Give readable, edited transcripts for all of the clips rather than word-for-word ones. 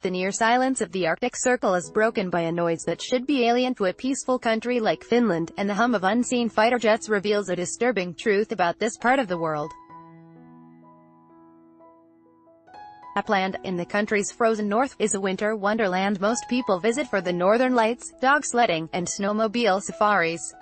The near silence of the Arctic Circle is broken by a noise that should be alien to a peaceful country like Finland, and the hum of unseen fighter jets reveals a disturbing truth about this part of the world. Lapland, in the country's frozen north, is a winter wonderland most people visit for the northern lights, dog sledding, and snowmobile safaris.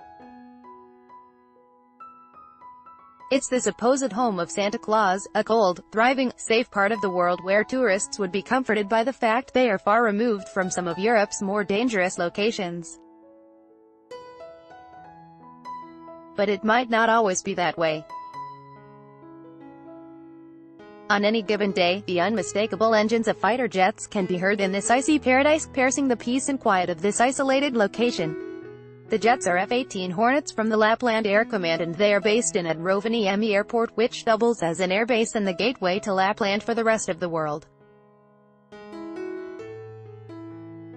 It's the supposed home of Santa Claus, a cold, thriving, safe part of the world where tourists would be comforted by the fact they are far removed from some of Europe's more dangerous locations. But it might not always be that way. On any given day, the unmistakable engines of fighter jets can be heard in this icy paradise, piercing the peace and quiet of this isolated location. The jets are F-18 Hornets from the Lapland Air Command, and they are based in at Rovaniemi Airport, which doubles as an airbase and the gateway to Lapland for the rest of the world.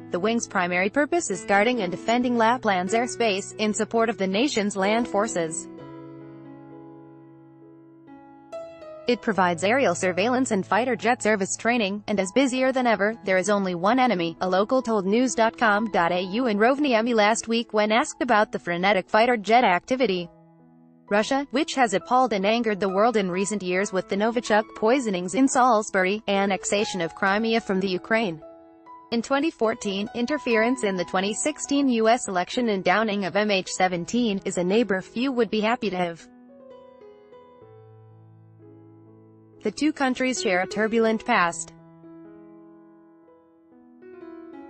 The wing's primary purpose is guarding and defending Lapland's airspace, in support of the nation's land forces. It provides aerial surveillance and fighter jet service training, and is busier than ever. There is only one enemy, a local told news.com.au in Rovaniemi last week when asked about the frenetic fighter jet activity. Russia, which has appalled and angered the world in recent years with the Novichok poisonings in Salisbury, annexation of Crimea from the Ukraine in 2014, interference in the 2016 U.S. election, and downing of MH17, is a neighbor few would be happy to have. The two countries share a turbulent past.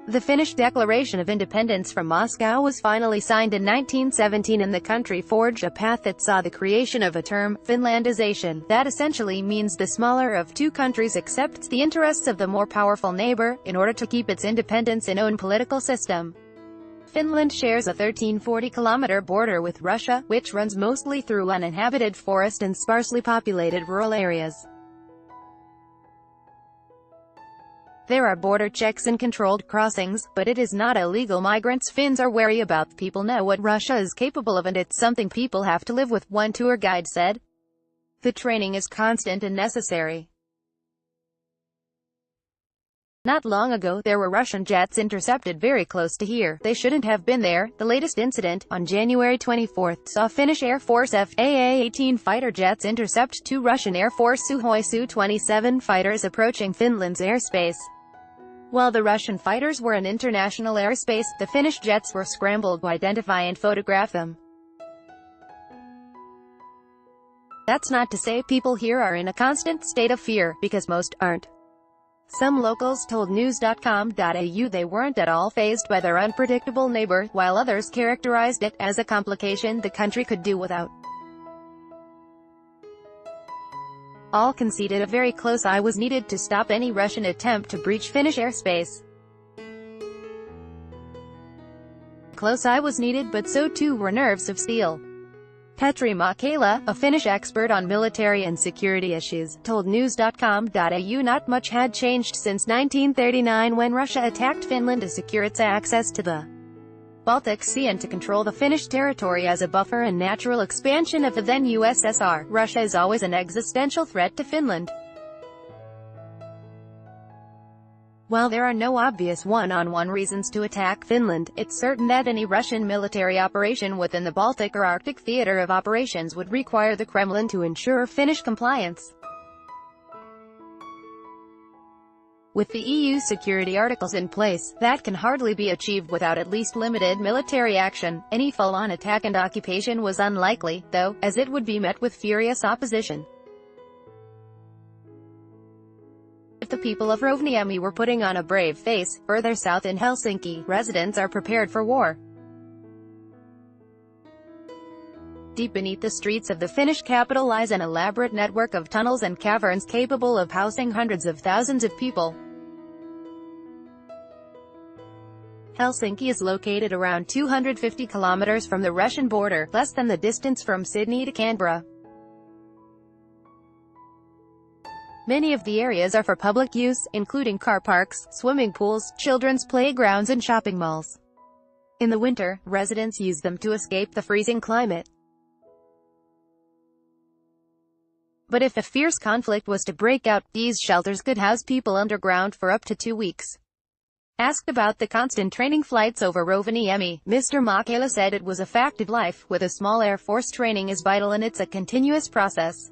The Finnish Declaration of Independence from Moscow was finally signed in 1917, and the country forged a path that saw the creation of a term, Finlandization, that essentially means the smaller of two countries accepts the interests of the more powerful neighbor, in order to keep its independence and own political system. Finland shares a 1,340-kilometer border with Russia, which runs mostly through uninhabited forest and sparsely populated rural areas. There are border checks and controlled crossings, but it is not illegal. Migrants Finns are wary about. People know what Russia is capable of, and it's something people have to live with, one tour guide said. The training is constant and necessary. Not long ago, there were Russian jets intercepted very close to here. They shouldn't have been there. The latest incident, on January 24, saw Finnish Air Force FA-18 fighter jets intercept two Russian Air Force Sukhoi Su-27 fighters approaching Finland's airspace. While the Russian fighters were in international airspace, the Finnish jets were scrambled to identify and photograph them. That's not to say people here are in a constant state of fear, because most aren't. Some locals told news.com.au they weren't at all fazed by their unpredictable neighbor, while others characterized it as a complication the country could do without. All conceded a very close eye was needed to stop any Russian attempt to breach Finnish airspace. A close eye was needed, but so too were nerves of steel. Petri Makela, a Finnish expert on military and security issues, told news.com.au not much had changed since 1939 when Russia attacked Finland to secure its access to the Baltic Sea and to control the Finnish territory as a buffer and natural expansion of the then USSR. Russia is always an existential threat to Finland. While there are no obvious one-on-one reasons to attack Finland, it's certain that any Russian military operation within the Baltic or Arctic theater of operations would require the Kremlin to ensure Finnish compliance with the EU security articles in place. That can hardly be achieved without at least limited military action. Any full-on attack and occupation was unlikely, though, as it would be met with furious opposition. The people of Rovaniemi were putting on a brave face. Further south in Helsinki, residents are prepared for war. Deep beneath the streets of the Finnish capital lies an elaborate network of tunnels and caverns capable of housing hundreds of thousands of people. Helsinki is located around 250 kilometers from the Russian border, less than the distance from Sydney to Canberra. Many of the areas are for public use, including car parks, swimming pools, children's playgrounds and shopping malls. In the winter, residents use them to escape the freezing climate. But if a fierce conflict was to break out, these shelters could house people underground for up to 2 weeks. Asked about the constant training flights over Rovaniemi, Mr. Makela said it was a fact of life. With a small Air Force, training is vital and it's a continuous process.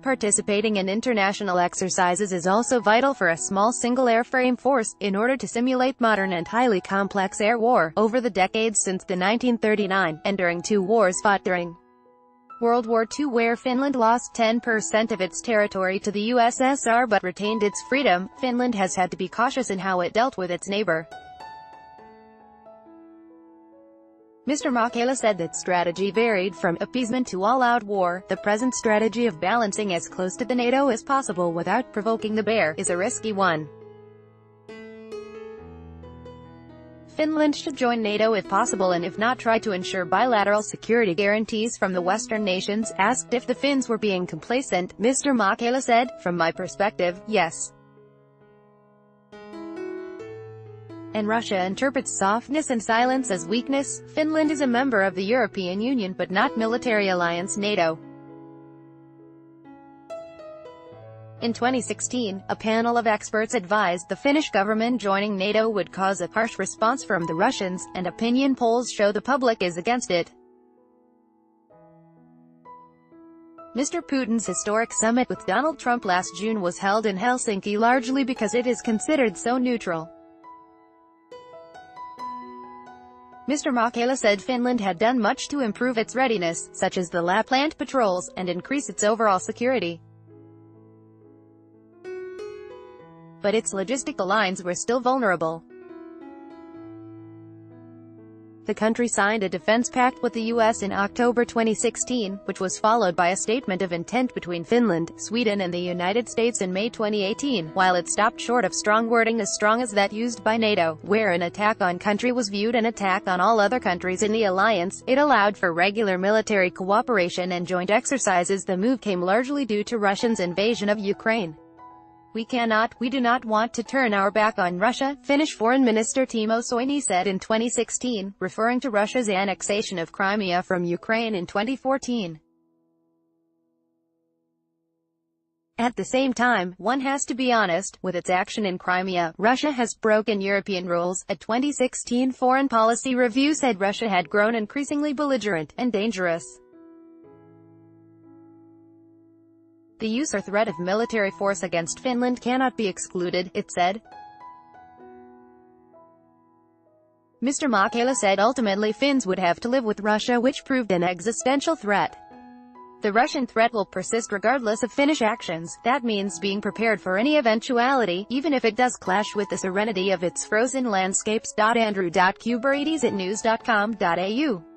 Participating in international exercises is also vital for a small single airframe force, in order to simulate modern and highly complex air war. Over the decades since the 1939, and during 2 wars fought during World War II, where Finland lost 10% of its territory to the USSR but retained its freedom, Finland has had to be cautious in how it dealt with its neighbor. Mr. Makela said that strategy varied from appeasement to all-out war. The present strategy of balancing as close to the NATO as possible without provoking the bear is a risky one. Finland should join NATO if possible, and if not, try to ensure bilateral security guarantees from the Western nations. Asked if the Finns were being complacent, Mr. Makela said, "From my perspective, yes. And Russia interprets softness and silence as weakness. Finland is a member of the European Union but not military alliance NATO." In 2016, a panel of experts advised the Finnish government joining NATO would cause a harsh response from the Russians, and opinion polls show the public is against it. Mr. Putin's historic summit with Donald Trump last June was held in Helsinki largely because it is considered so neutral. Mr. Makela said Finland had done much to improve its readiness, such as the Lapland patrols, and increase its overall security. But its logistical lines were still vulnerable. The country signed a defense pact with the U.S. in October 2016, which was followed by a statement of intent between Finland, Sweden and the United States in May 2018, while it stopped short of strong wording as strong as that used by NATO, where an attack on country was viewed an attack on all other countries in the alliance. It allowed for regular military cooperation and joint exercises. The move came largely due to Russia's invasion of Ukraine. We do not want to turn our back on Russia," Finnish Foreign Minister Timo Soini said in 2016, referring to Russia's annexation of Crimea from Ukraine in 2014. At the same time, one has to be honest, with its action in Crimea, Russia has broken European rules. A 2016 foreign policy review said Russia had grown increasingly belligerent and dangerous. The use or threat of military force against Finland cannot be excluded, it said. Mr. Makela said ultimately Finns would have to live with Russia, which proved an existential threat. The Russian threat will persist regardless of Finnish actions. That means being prepared for any eventuality, even if it does clash with the serenity of its frozen landscapes. Andrew.Kuberides@news.com.au